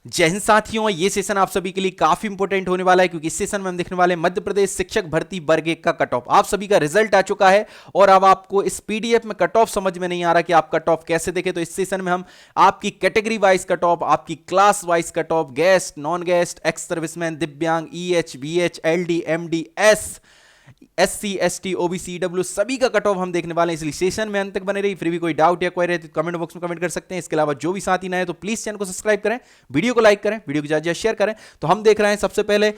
जय हिंद साथियों, ये सेशन आप सभी के लिए काफी इंपॉर्टेंट होने वाला है क्योंकि इस सेशन में हम देखने वाले हैं मध्य प्रदेश शिक्षक भर्ती वर्ग 1 का कट ऑफ। आप सभी का रिजल्ट आ चुका है और अब आपको इस पीडीएफ में कट ऑफ समझ में नहीं आ रहा कि आप कट ऑफ कैसे देखें, तो इस सेशन में हम आपकी कैटेगरी वाइज कट ऑफ, आपकी class wise cut off, guest, non guest, ex serviceman, दिव्यांग, EH, BH, LD, MD, SC, ST, OBC, W सभी का कट ऑफ हम देखने वाले हैं, इसलिए सेशन में अंत तक बने रही। फिर भी कोई डाउट या क्वेरी है तो कमेंट बॉक्स में कमेंट कर सकते हैं। इसके अलावा जो भी साथी नए हैं तो प्लीज चैनल को सब्सक्राइब करें, वीडियो को लाइक करें, वीडियो को ज्यादा शेयर करें। तो हम देख रहे हैं सबसे पहले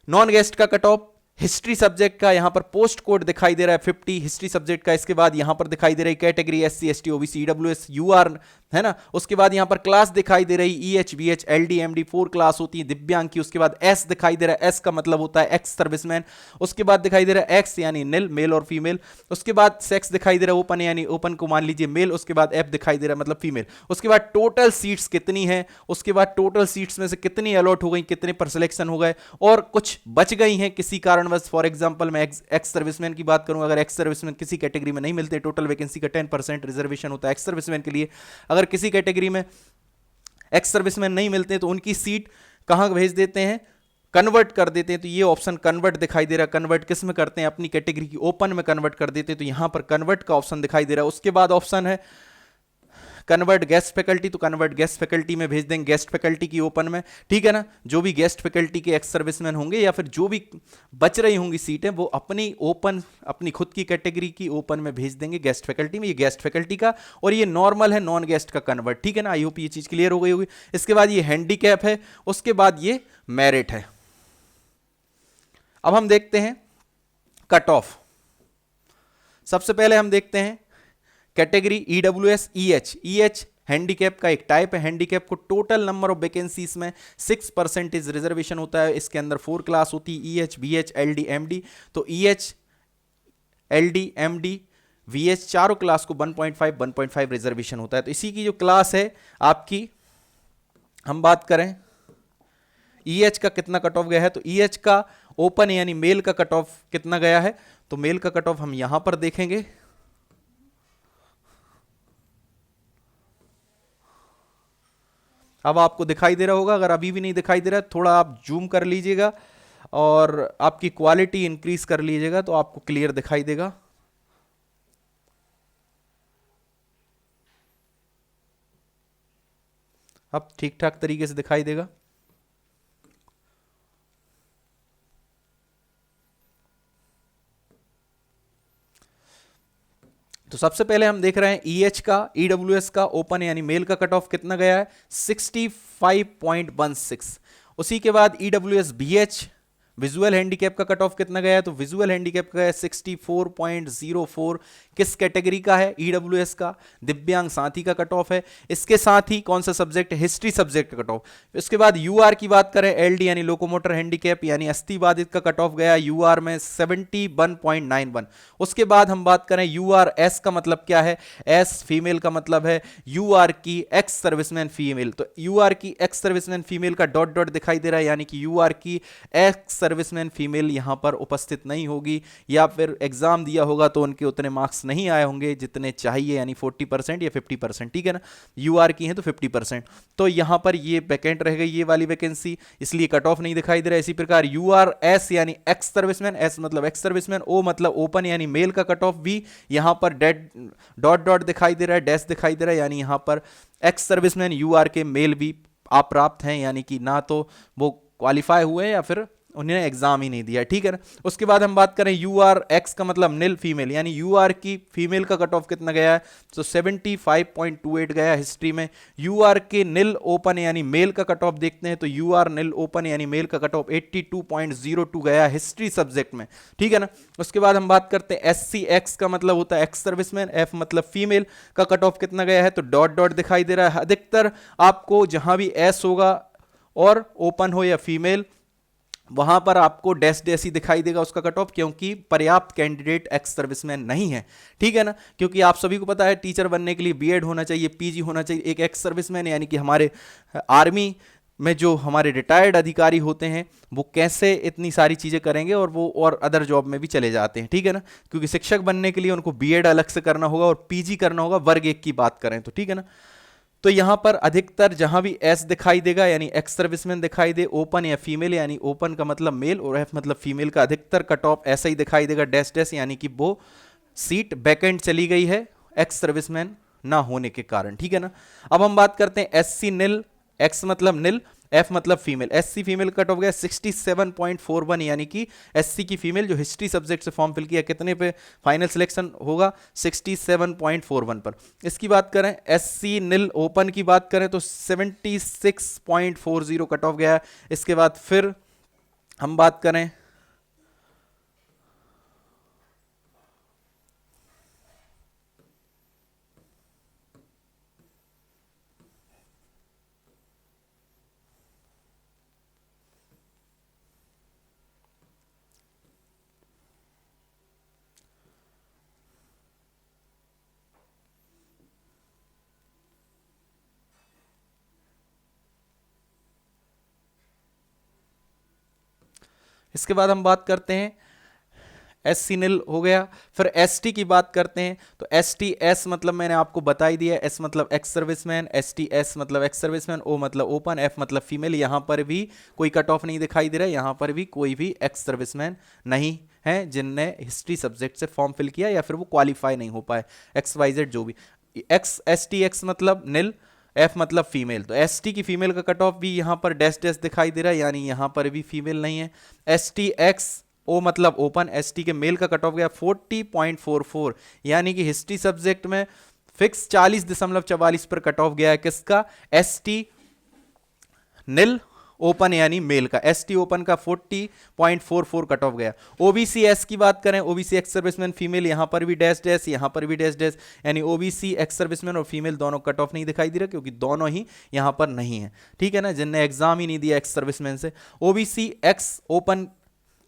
नॉन गेस्ट का कट ऑफ। हिस्ट्री सब्जेक्ट का यहां पर पोस्ट कोड दिखाई दे रहा है 50 हिस्ट्री सब्जेक्ट का। इसके बाद यहां पर दिखाई दे रही category SC, ST, OBC, EWS, UR, है ना। उसके बाद यहां पर क्लास दिखाई दे रही EH, BH, LD, MD 4 class होती है दिव्यांग की। उसके बाद एस दिखाई दे रहा है, एस का मतलब होता है एक्स सर्विसमैन। उसके बाद दिखाई दे रहा है एक्स यानी निल, मेल और फीमेल। उसके बाद सेक्स दिखाई दे रहा है ओपन, यानी ओपन को मान लीजिए मेल। उसके बाद एफ दिखाई दे रहा है मतलब फीमेल। उसके बाद टोटल सीट्स कितनी है, उसके बाद टोटल सीट्स में से कितनी अलॉट हो गई, कितने पर सिलेक्शन हो गए और कुछ बच गई हैं किसी कारणवश। फॉर एग्जांपल मैं एक्स सर्विसमैन की बात करूं, अगर एक्स सर्विसमैन किसी कैटेगरी में नहीं मिलते, टोटल वैकेंसी का 10% रिजर्वेशन होता है एक्स सर्विसमैन के लिए। अगर किसी कैटेगरी में एक्स सर्विसमैन नहीं मिलते तो उनकी सीट कहां भेज देते हैं, कन्वर्ट कर देते हैं। तो ये ऑप्शन कन्वर्ट दिखाई दे रहा है। कन्वर्ट किस में करते हैं, अपनी कैटेगरी की ओपन में कन्वर्ट कर देते हैं, तो यहां पर कन्वर्ट का ऑप्शन दिखाई दे रहा है। उसके बाद ऑप्शन है कन्वर्ट गेस्ट फैकल्टी, तो कन्वर्ट गेस्ट फैकल्टी में भेज देंगे, गेस्ट फैकल्टी की ओपन में, ठीक है ना। जो भी गेस्ट फैकल्टी के एक्स सर्विसमैन होंगे या फिर जो भी बच रही होंगी सीटें वो अपनी ओपन, अपनी खुद की कैटेगरी की ओपन में भेज देंगे गेस्ट फैकल्टी में। ये गेस्ट फैकल्टी का, और ये नॉर्मल है नॉन गेस्ट का कन्वर्ट, ठीक है ना। आई होप ये चीज क्लियर हो गई होगी। इसके बाद ये हैंडीकैप है, उसके बाद ये मेरिट है। अब हम देखते हैं कट ऑफ। सबसे पहले हम देखते हैं कैटेगरी ईडब्ल्यूएस, ईएच हैंडीकैप का एक टाइप है। हैंडीकैप को टोटल नंबर ऑफ वैकेंसीज में 6% रिजर्वेशन होता है। इसके अंदर 4 क्लास होती है, ईएच, बीएच, एलडी, एमडी। तो ईएच, एलडी, एमडी, वीएच चारों क्लास को 1.5 रिजर्वेशन होता है। तो इसी की जो क्लास है आपकी, हम बात करें ईएच का कितना कट ऑफ गया है, तो ईएच का ओपन यानी मेल का कट ऑफ कितना गया है, तो मेल का कट ऑफ हम यहां पर देखेंगे। अब आपको दिखाई दे रहा होगा, अगर अभी भी नहीं दिखाई दे रहा है थोड़ा आप जूम कर लीजिएगा और आपकी क्वालिटी इंक्रीज कर लीजिएगा तो आपको क्लियर दिखाई देगा। अब ठीक ठाक तरीके से दिखाई देगा। तो सबसे पहले हम देख रहे हैं ईएच का, ईडब्ल्यूएस का ओपन यानी मेल का कट ऑफ कितना गया है, 65.16। उसी के बाद ईडब्ल्यूएस बीएच विजुअल हैंडीकैप का कट ऑफ कितना गया है, तो विजुअल हैंडीकैप का है 64.04। किस कैटेगरी का है, ईडब्ल्यूएस का, दिव्यांग साथी का कट ऑफ है। इसके साथ ही कौन सा सब्जेक्ट, हिस्ट्री सब्जेक्ट का कट ऑफ। इसके बाद यूआर की बात करें, एलडी यानी लोकोमोटर हैंडीकैप यानी अस्थि बाधित का कट ऑफ गया यूआर में 71.91। उसके बाद हम बात करें यूआर एस का मतलब क्या है, एस फीमेल का मतलब है यूआर की एक्स सर्विसमैन फीमेल। तो यूआर की एक्स सर्विसमैन फीमेल का डॉट डॉट दिखाई दे रहा है, यानी कि यूआर की एक्स सर्विसमैन फीमेल यहां पर उपस्थित नहीं होगी, या फिर एग्जाम दिया होगा तो उनके उतने मार्क्स नहीं आए होंगे जितने चाहिए, यानी 40% या 50%, ठीक है ना। यूआर की है तो 50%, तो यहां पर ये वैकेंट रह गई ये वाली वैकेंसी, इसलिए कट ऑफ नहीं दिखाई दे रहा है। इसी प्रकार यूआर एस यानी एक्स सर्विसमैन, एस मतलब एक्स सर्विसमैन, ओ मतलब ओपन यानी मेल का कट ऑफ भी यहां पर डॉट डॉट दिखाई दे रहा है, डैश दिखाई दे रहा है, यानी यहां पर एक्स सर्विसमैन यूआर के मेल भी अप्राप्त हैं, यानी कि ना तो वो क्वालिफाई हुए या फिर उन्होंने एग्जाम ही नहीं दिया, ठीक है ना। उसके बाद हम बात करें यूआर एक्स का मतलब निल फीमेल, यानी यूआर की फीमेल का कट ऑफ कितना गया है, तो 75.28 गया हिस्ट्री में। यूआर के निल ओपन यानी मेल का कट ऑफ देखते हैं, तो यूआर निल ओपन यानी मेल का कट ऑफ 82.02 गया हिस्ट्री सब्जेक्ट में, ठीक है ना। उसके बाद हम बात करते हैं एससी, एक्स का मतलब होता है एक्स सर्विसमैन, एफ मतलब फीमेल का कट ऑफ कितना गया है, तो डॉट डॉट दिखाई दे रहा है। अधिकतर आपको जहां भी एस होगा और ओपन हो या फीमेल, वहां पर आपको डैश डैश ही दिखाई देगा उसका कट ऑफ, क्योंकि पर्याप्त कैंडिडेट एक्स सर्विसमैन नहीं है, ठीक है ना। क्योंकि आप सभी को पता है टीचर बनने के लिए बीएड होना चाहिए, पीजी होना चाहिए। एक एक्स सर्विसमैन यानी कि हमारे आर्मी में जो हमारे रिटायर्ड अधिकारी होते हैं वो कैसे इतनी सारी चीजें करेंगे, और वो और अदर जॉब में भी चले जाते हैं, ठीक है ना। क्योंकि शिक्षक बनने के लिए उनको बीएड अलग से करना होगा और पीजी करना होगा, वर्ग 1 की बात करें तो, ठीक है ना। तो यहां पर अधिकतर जहां भी एस दिखाई देगा यानी एक्स सर्विसमैन दिखाई दे, ओपन या फीमेल यानी ओपन का मतलब मेल और एफ मतलब फीमेल का अधिकतर कट ऑफ ऐसा ही दिखाई देगा, डैश डैश, यानी कि वो सीट बैकएंड चली गई है एक्स सर्विसमैन ना होने के कारण। ठीक है ना। अब हम बात करते हैं एस सी निल, एक्स मतलब निल, एफ मतलब female. SC female cut off गया 67.41, यानी कि एससी की फीमेल जो हिस्ट्री सब्जेक्ट से फॉर्म फिल किया कितने पे फाइनल सिलेक्शन होगा 67.41 पर। इसकी बात करें एससी निल ओपन की बात करें तो 76.40 कट ऑफ गया। इसके बाद फिर हम बात करें इसके बाद हम बात करते हैं एस सी निल हो गया। फिर एस टी की बात करते हैं तो एस टी एस मतलब मैंने आपको बता ही दिया, एस मतलब ex serviceman, S T S मतलब एक्स सर्विसमैन, ओ मतलब ओपन, एफ मतलब फीमेल। यहां पर भी कोई कट ऑफ नहीं दिखाई दे रहा है, यहां पर भी कोई भी एक्स सर्विसमैन नहीं है जिनने हिस्ट्री सब्जेक्ट से फॉर्म फिल किया या फिर वो क्वालिफाई नहीं हो पाए, एक्स वाई जेड जो भी। एक्स एस टी एक्स मतलब निल, एफ मतलब फीमेल, तो एस टी की फीमेल का कट ऑफ भी यहां पर डैश डैश दिखाई दे रहा है, यानी यहां पर भी फीमेल नहीं है। एस टी एक्स ओ मतलब ओपन, एस टी के मेल का कट ऑफ गया 40.44, यानी कि हिस्ट्री सब्जेक्ट में फिक्स 40.44 पर कट ऑफ गया है किसका, एस टी निल ओपन यानी मेल का। एस टी ओपन का 40.44 कट ऑफ गया। ओबीसी एस की बात करें, ओबीसी एक्स सर्विसमैन फीमेल, यहां पर भी डैश डैश, यहां पर भी डैश डैश, यानी ओबीसी एक्स सर्विसमैन और फीमेल दोनों कट ऑफ नहीं दिखाई दे रहा क्योंकि दोनों ही यहां पर नहीं है। ठीक है ना, जिनने एग्जाम ही नहीं दिया एक्स सर्विसमैन से। ओबीसी एक्स ओपन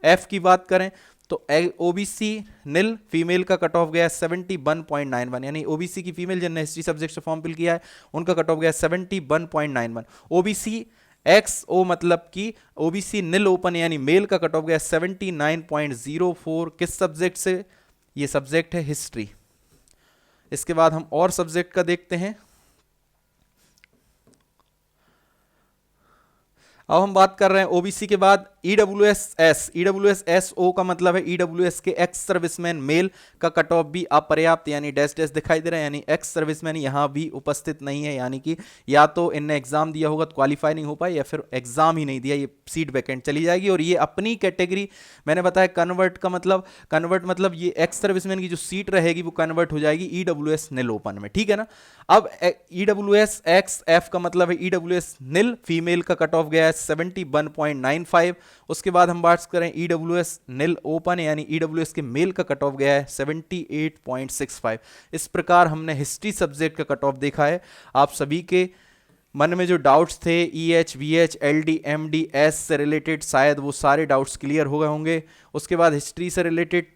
एफ की बात करें तो ओबीसी निल फीमेल का कट ऑफ गया 71.91, यानी ओबीसी की फीमेल जिनने हिस्ट्री सब्जेक्ट से फॉर्म फिल किया है उनका कट ऑफ गया 71.91। ओबीसी एक्स ओ मतलब कि ओबीसी निल ओपन यानी मेल का कट ऑफ गया 79.04, किस सब्जेक्ट से, ये सब्जेक्ट है हिस्ट्री। इसके बाद हम और सब्जेक्ट का देखते हैं। अब हम बात कर रहे हैं ओबीसी के बाद EWS S. EWS S O का मतलब है ईडब्ल्यूएस के एक्स सर्विसमैन मेल का कट ऑफ भी अपर्याप्त यानी डैश डैश दिखाई दे रहा है, यानी एक्स सर्विसमैन यहां भी उपस्थित नहीं है, यानी कि या तो इनने एग्जाम दिया होगा तो क्वालिफाई नहीं हो पाए या फिर एग्जाम ही नहीं दिया, ये सीट वैकेंट चली जाएगी। और ये अपनी कैटेगरी मैंने बताया कन्वर्ट का मतलब, कन्वर्ट मतलब ये एक्स सर्विसमैन की जो सीट रहेगी वो कन्वर्ट हो जाएगी ईडब्ल्यूएस निल ओपन में। ठीक है ना। अब ईडब्ल्यूएस एक्स एफ का मतलब है ईडब्ल्यूएस निल फीमेल का कट ऑफ गया है 71.95। उसके बाद हम बात करें ईडब्ल्यूएस निल ओपन यानी ईडब्ल्यूएस के मेल का कट ऑफ गया है 78.65। इस प्रकार हमने हिस्ट्री सब्जेक्ट का कट ऑफ देखा है। आप सभी के मन में जो डाउट्स थे EH VH LD MD S से रिलेटेड शायद वो सारे डाउट्स क्लियर हो गए होंगे। उसके बाद हिस्ट्री से रिलेटेड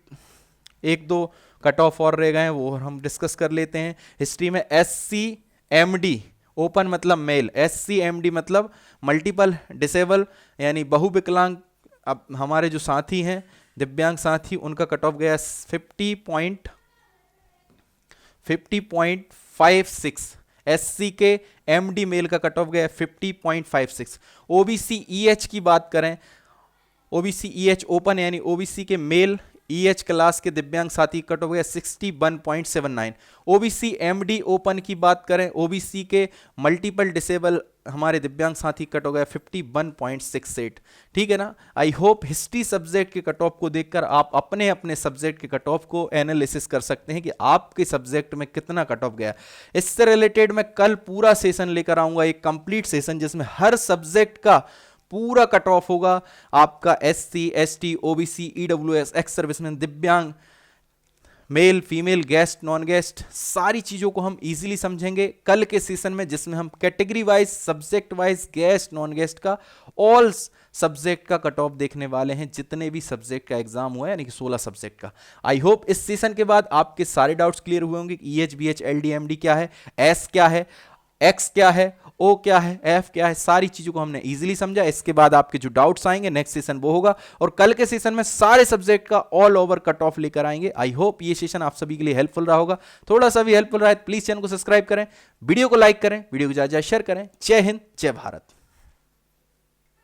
एक दो कट ऑफ और रह गए हैं वो हम डिस्कस कर लेते हैं। हिस्ट्री में एससी एमडी ओपन मतलब मेल, एससी एमडी मतलब मल्टीपल डिसेबल यानी बहुविकलांग। अब हमारे जो साथी हैं दिव्यांग साथी उनका कट ऑफ गया 50.56। एससी के एमडी मेल का कट ऑफ गया 50.56। ओबीसी ईएच की बात करें, ओबीसी ईएच ओपन यानी ओबीसी के मेल ईएच क्लास के दिव्यांग साथी कट ऑफ गया 61.79। ओबीसी एमडी ओपन की बात करें, ओबीसी के मल्टीपल डिसेबल हमारे दिव्यांग साथी कट हो गया 51.68। ठीक है ना। आई होप हिस्ट्री सब्जेक्ट के कट ऑफ को देखकर आप अपने अपने सब्जेक्ट के कट ऑफ को एनालिसिस कर सकते हैं कि आपके सब्जेक्ट में कितना कट ऑफ गया। इससे रिलेटेड मैं कल पूरा सेशन लेकर आऊंगा, एक कंप्लीट सेशन जिसमें हर सब्जेक्ट का पूरा कट ऑफ होगा आपका, SC ST OBC EWS ex serviceman दिव्यांग male female guest non guest सारी चीजों को हम इजीली समझेंगे कल के सेशन में, जिसमें हम category wise subject wise guest non guest का ऑल सब्जेक्ट का कट ऑफ देखने वाले हैं, जितने भी सब्जेक्ट का एग्जाम हुआ है यानी कि 16 सब्जेक्ट का। आई होप इस सेशन के बाद आपके सारे डाउट्स क्लियर हुए होंगे कि ईएच बीएच एलडी एमडी क्या है, एस क्या है, एक्स क्या है, ओ क्या है, एफ क्या है, सारी चीजों को हमने इजीली समझा। इसके बाद आपके जो डाउट्स आएंगे नेक्स्ट सेशन वो होगा, और कल के सेशन में सारे सब्जेक्ट का ऑल ओवर कट ऑफ लेकर आएंगे। आई होप ये सेशन आप सभी के लिए हेल्पफुल रहा होगा। थोड़ा सा भी हेल्पफुल रहा है प्लीज चैनल को सब्सक्राइब करें, वीडियो को लाइक करें, वीडियो को ज्यादा शेयर करें। जय हिंद, जय भारत।